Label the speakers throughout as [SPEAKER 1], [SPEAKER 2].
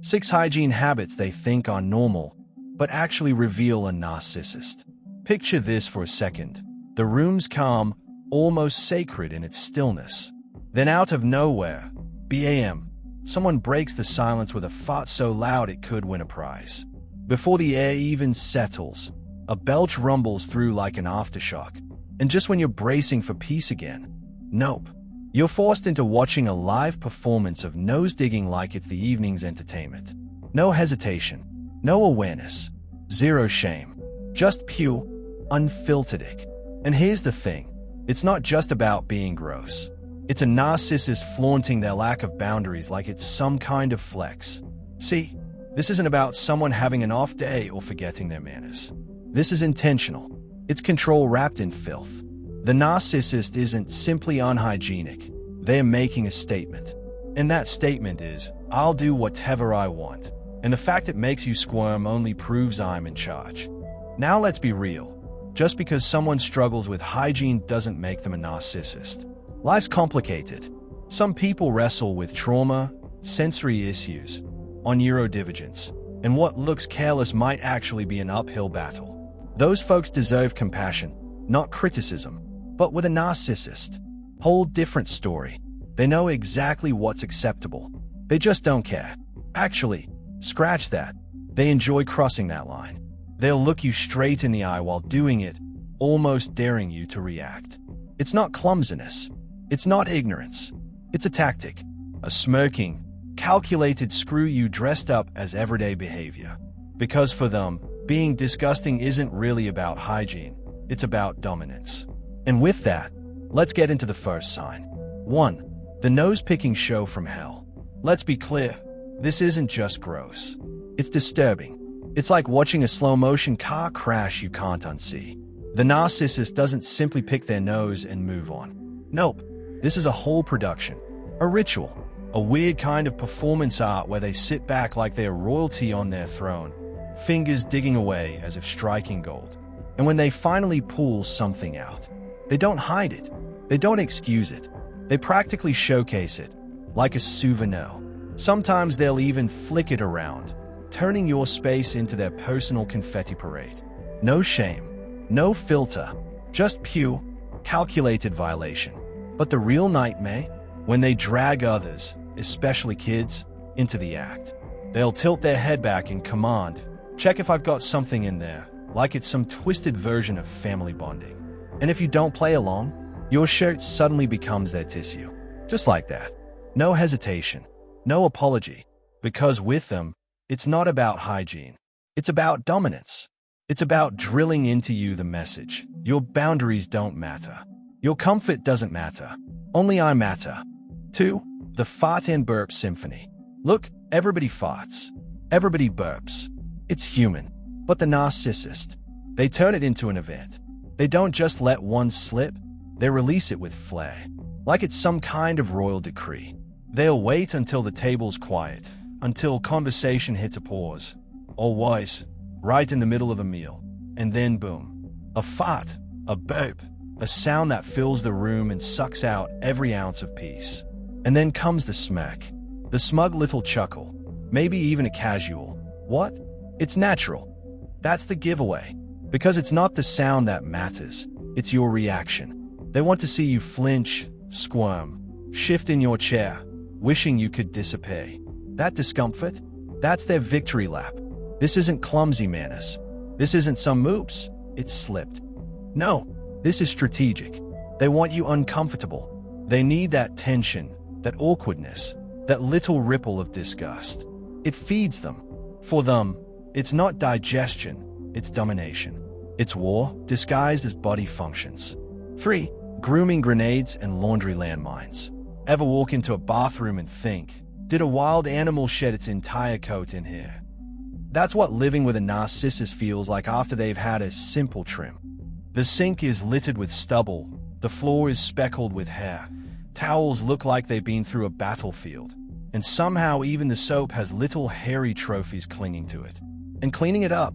[SPEAKER 1] 6 hygiene habits they think are normal, but actually reveal a narcissist. Picture this for a second. The room's calm, almost sacred in its stillness. Then out of nowhere, bam, someone breaks the silence with a fart so loud it could win a prize. Before the air even settles, a belch rumbles through like an aftershock. And just when you're bracing for peace again, nope. You're forced into watching a live performance of nose-digging like it's the evening's entertainment. No hesitation, no awareness, zero shame, just pure, unfiltered ick. And here's the thing, it's not just about being gross. It's a narcissist flaunting their lack of boundaries like it's some kind of flex. See, this isn't about someone having an off day or forgetting their manners. This is intentional. It's control wrapped in filth. The narcissist isn't simply unhygienic. They're making a statement. And that statement is, I'll do whatever I want. And the fact it makes you squirm only proves I'm in charge. Now let's be real. Just because someone struggles with hygiene doesn't make them a narcissist. Life's complicated. Some people wrestle with trauma, sensory issues, or neurodivergence, and what looks careless might actually be an uphill battle. Those folks deserve compassion, not criticism. But with a narcissist, whole different story. They know exactly what's acceptable. They just don't care. Actually, scratch that. They enjoy crossing that line. They'll look you straight in the eye while doing it, almost daring you to react. It's not clumsiness. It's not ignorance. It's a tactic. A smirking, calculated screw you dressed up as everyday behavior. Because for them, being disgusting isn't really about hygiene. It's about dominance. And with that, let's get into the first sign. 1. The nose-picking show from hell. Let's be clear, this isn't just gross. It's disturbing. It's like watching a slow-motion car crash you can't unsee. The narcissist doesn't simply pick their nose and move on. Nope, this is a whole production, a ritual, a weird kind of performance art where they sit back like they're royalty on their throne, fingers digging away as if striking gold. And when they finally pull something out, they don't hide it. They don't excuse it. They practically showcase it, like a souvenir. Sometimes they'll even flick it around, turning your space into their personal confetti parade. No shame, no filter, just pure, calculated violation. But the real nightmare? When they drag others, especially kids, into the act. They'll tilt their head back in command, check if I've got something in there, like it's some twisted version of family bonding. And if you don't play along, your shirt suddenly becomes their tissue. Just like that. No hesitation. No apology. Because with them, it's not about hygiene. It's about dominance. It's about drilling into you the message. Your boundaries don't matter. Your comfort doesn't matter. Only I matter. 2. The fart and burp symphony. Look, everybody farts. Everybody burps. It's human. But the narcissist, they turn it into an event. They don't just let one slip, they release it with flair, like it's some kind of royal decree. They'll wait until the table's quiet, until conversation hits a pause, or worse, right in the middle of a meal, and then boom. A fart, a burp, a sound that fills the room and sucks out every ounce of peace. And then comes the smirk, the smug little chuckle, maybe even a casual, "What?" It's natural. That's the giveaway. Because it's not the sound that matters, it's your reaction. They want to see you flinch, squirm, shift in your chair, wishing you could disappear. That discomfort, that's their victory lap. This isn't clumsy manners. This isn't some oops, it's slipped. No, this is strategic. They want you uncomfortable. They need that tension, that awkwardness, that little ripple of disgust. It feeds them. For them, it's not digestion. It's domination. It's war, disguised as body functions. 3. Grooming grenades and laundry landmines. Ever walk into a bathroom and think, did a wild animal shed its entire coat in here? That's what living with a narcissist feels like after they've had a simple trim. The sink is littered with stubble, the floor is speckled with hair, towels look like they've been through a battlefield, and somehow even the soap has little hairy trophies clinging to it. And cleaning it up,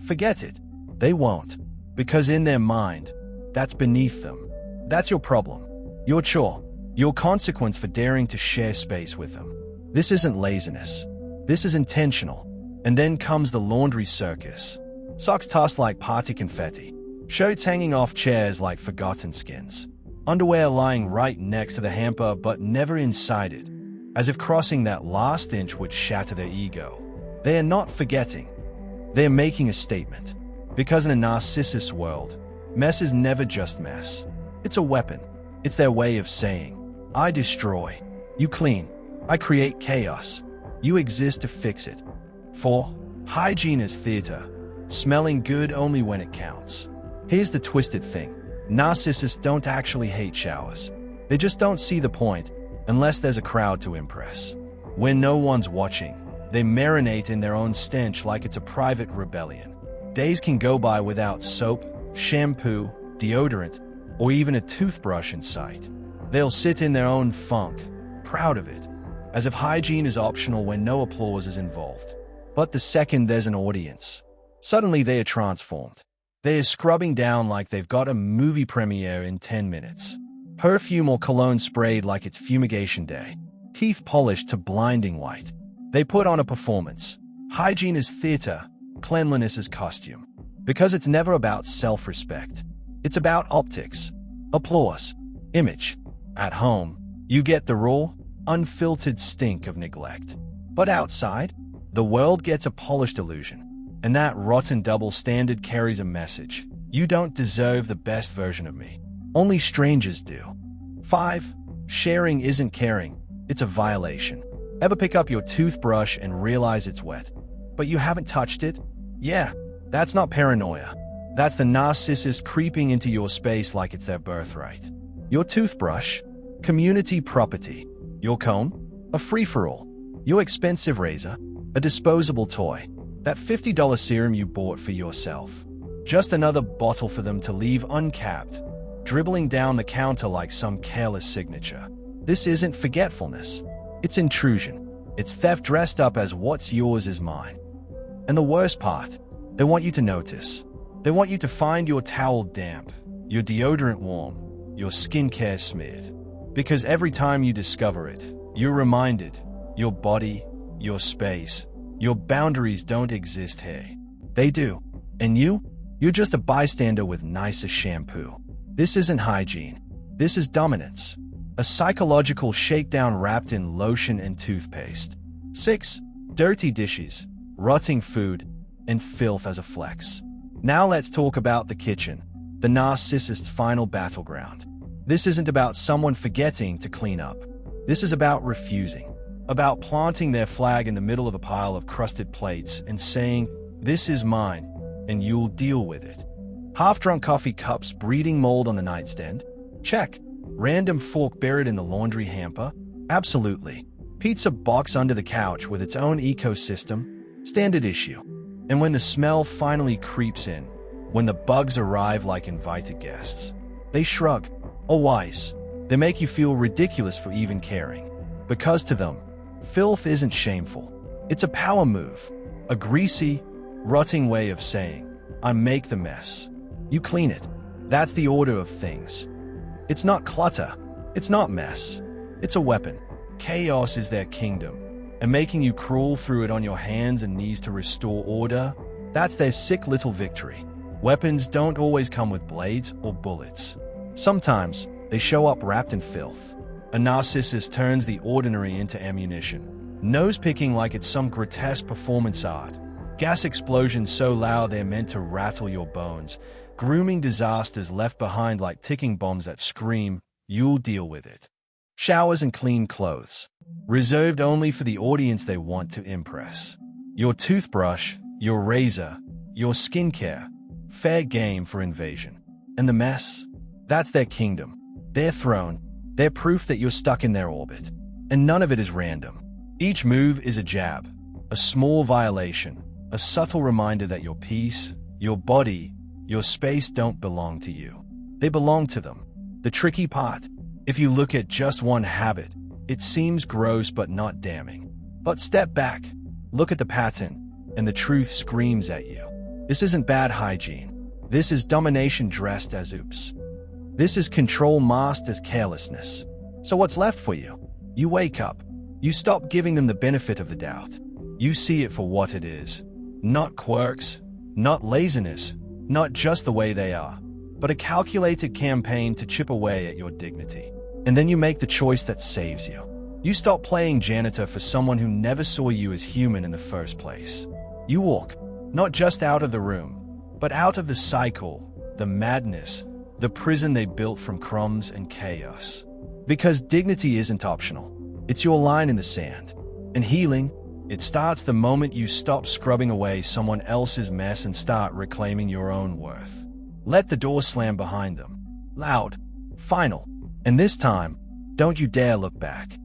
[SPEAKER 1] forget it. They won't. Because in their mind, that's beneath them. That's your problem. Your chore. Your consequence for daring to share space with them. This isn't laziness. This is intentional. And then comes the laundry circus. Socks tossed like party confetti. Shirts hanging off chairs like forgotten skins. Underwear lying right next to the hamper but never inside it, as if crossing that last inch would shatter their ego. They are not forgetting. They are making a statement. Because in a narcissist world, mess is never just mess. It's a weapon. It's their way of saying, I destroy. You clean. I create chaos. You exist to fix it. 4. Hygiene is theater. Smelling good only when it counts. Here's the twisted thing. Narcissists don't actually hate showers. They just don't see the point unless there's a crowd to impress. When no one's watching, they marinate in their own stench like it's a private rebellion. Days can go by without soap, shampoo, deodorant, or even a toothbrush in sight. They'll sit in their own funk, proud of it, as if hygiene is optional when no applause is involved. But the second there's an audience, suddenly they are transformed. They are scrubbing down like they've got a movie premiere in 10 minutes. Perfume or cologne sprayed like it's fumigation day. Teeth polished to blinding white. They put on a performance. Hygiene is theater, cleanliness is costume. Because it's never about self-respect. It's about optics, applause, image. At home, you get the raw, unfiltered stink of neglect. But outside, the world gets a polished illusion. And that rotten double standard carries a message. You don't deserve the best version of me. Only strangers do. 5. Sharing isn't caring. It's a violation. Ever pick up your toothbrush and realize it's wet, but you haven't touched it? Yeah, that's not paranoia. That's the narcissist creeping into your space like it's their birthright. Your toothbrush, community property. Your comb, a free-for-all. Your expensive razor, a disposable toy. That $50 serum you bought for yourself. Just another bottle for them to leave uncapped, dribbling down the counter like some careless signature. This isn't forgetfulness. It's intrusion. It's theft dressed up as what's yours is mine. And the worst part, they want you to notice. They want you to find your towel damp, your deodorant warm, your skincare smeared. Because every time you discover it, you're reminded, your body, your space, your boundaries don't exist here. They do. And you're just a bystander with nicer shampoo. This isn't hygiene. This is dominance. A psychological shakedown wrapped in lotion and toothpaste. 6. Dirty dishes, rotting food, and filth as a flex. Now let's talk about the kitchen, the narcissist's final battleground. This isn't about someone forgetting to clean up. This is about refusing. About planting their flag in the middle of a pile of crusted plates and saying, this is mine, and you'll deal with it. Half-drunk coffee cups breeding mold on the nightstand? Check. Random fork buried in the laundry hamper? Absolutely. Pizza box under the couch with its own ecosystem? Standard issue. And when the smell finally creeps in, when the bugs arrive like invited guests, they shrug. Or wise. They make you feel ridiculous for even caring. Because to them, filth isn't shameful. It's a power move. A greasy, rotting way of saying, I make the mess. You clean it. That's the order of things. It's not clutter. It's not mess. It's a weapon. Chaos is their kingdom. And making you crawl through it on your hands and knees to restore order, that's their sick little victory. Weapons don't always come with blades or bullets. Sometimes, they show up wrapped in filth. A narcissist turns the ordinary into ammunition. Nose-picking like it's some grotesque performance art. Gas explosions so loud they're meant to rattle your bones. Grooming disasters left behind like ticking bombs that scream, you'll deal with it. Showers and clean clothes. Reserved only for the audience they want to impress. Your toothbrush, your razor, your skincare. Fair game for invasion. And the mess? That's their kingdom. Their throne. Their proof that you're stuck in their orbit. And none of it is random. Each move is a jab. A small violation. A subtle reminder that your peace, your body, your space don't belong to you. They belong to them. The tricky part, if you look at just one habit, it seems gross but not damning. But step back, look at the pattern, and the truth screams at you. This isn't bad hygiene. This is domination dressed as oops. This is control masked as carelessness. So what's left for you? You wake up. You stop giving them the benefit of the doubt. You see it for what it is. Not quirks, not laziness, not just the way they are, but a calculated campaign to chip away at your dignity. And then you make the choice that saves you. You stop playing janitor for someone who never saw you as human in the first place. You walk, not just out of the room, but out of the cycle, the madness, the prison they built from crumbs and chaos. Because dignity isn't optional. It's your line in the sand. And healing, it starts the moment you stop scrubbing away someone else's mess and start reclaiming your own worth. Let the door slam behind them. Loud, final. And this time, don't you dare look back.